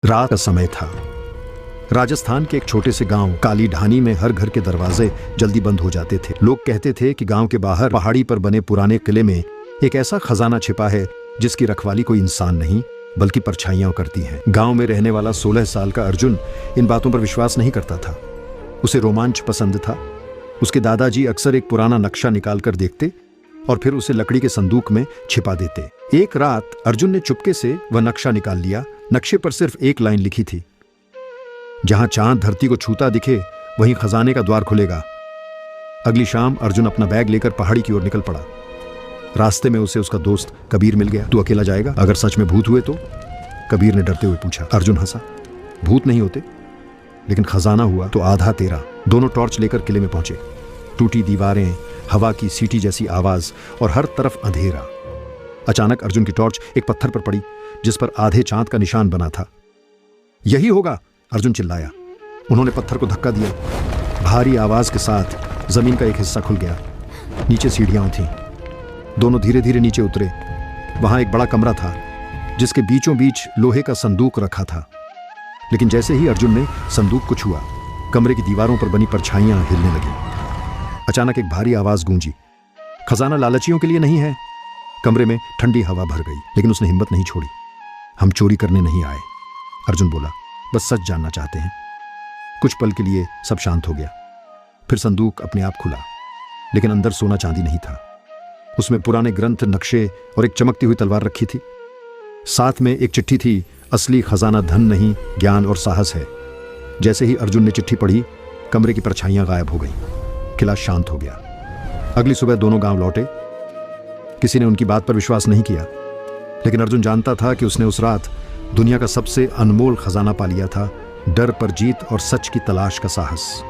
रात का समय था। राजस्थान के एक छोटे से गांव काली ढानी में हर घर के दरवाजे जल्दी बंद हो जाते थे। लोग कहते थे कि गांव के बाहर पहाड़ी पर बने पुराने किले में एक ऐसा खजाना छिपा है जिसकी रखवाली कोई इंसान नहीं बल्कि परछाइयां करती हैं। गांव में रहने वाला 16 साल का अर्जुन इन बातों पर विश्वास नहीं करता था। उसे रोमांच पसंद था। उसके दादाजी अक्सर एक पुराना नक्शा निकाल कर देखते और फिर उसे लकड़ी के संदूक में छिपा देते। एक रात अर्जुन ने चुपके से वह नक्शा निकाल लिया। नक्शे पर सिर्फ एक लाइन लिखी थी, जहां चांद धरती को छूता दिखे वहीं खजाने का द्वार खुलेगा। अगली शाम अर्जुन अपना बैग लेकर पहाड़ी की ओर निकल पड़ा। रास्ते में उसे उसका दोस्त कबीर मिल गया। तू अकेला जाएगा? अगर सच में भूत हुए तो? कबीर ने डरते हुए पूछा। अर्जुन हंसा। भूत नहीं होते, लेकिन खजाना हुआ तो आधा तेरा। दोनों टॉर्च लेकर किले में पहुंचे। टूटी दीवारें, हवा की सीटी जैसी आवाज और हर तरफ अंधेरा। अचानक अर्जुन की टॉर्च एक पत्थर पर पड़ी जिस पर आधे चांद का निशान बना था। यही होगा, अर्जुन चिल्लाया। उन्होंने पत्थर को धक्का दिया। भारी आवाज के साथ जमीन का एक हिस्सा खुल गया। नीचे सीढ़ियां थीं। दोनों धीरे धीरे नीचे उतरे। वहां एक बड़ा कमरा था जिसके बीचों बीच लोहे का संदूक रखा था। लेकिन जैसे ही अर्जुन ने संदूक को छुआ, कमरे की दीवारों पर बनी परछाइयां हिलने लगी। अचानक एक भारी आवाज गूंजी। खजाना लालचियों के लिए नहीं है। कमरे में ठंडी हवा भर गई, लेकिन उसने हिम्मत नहीं छोड़ी। हम चोरी करने नहीं आए, अर्जुन बोला, बस सच जानना चाहते हैं। कुछ पल के लिए सब शांत हो गया। फिर संदूक अपने आप खुला, लेकिन अंदर सोना चांदी नहीं था। उसमें पुराने ग्रंथ, नक्शे और एक चमकती हुई तलवार रखी थी। साथ में एक चिट्ठी थी, असली खजाना धन नहीं, ज्ञान और साहस है। जैसे ही अर्जुन ने चिट्ठी पढ़ी, कमरे की परछाइयां गायब हो गईं। किला शांत हो गया। अगली सुबह दोनों गांव लौटे। किसी ने उनकी बात पर विश्वास नहीं किया, लेकिन अर्जुन जानता था कि उसने उस रात दुनिया का सबसे अनमोल खजाना पा लिया था। डर पर जीत और सच की तलाश का साहस।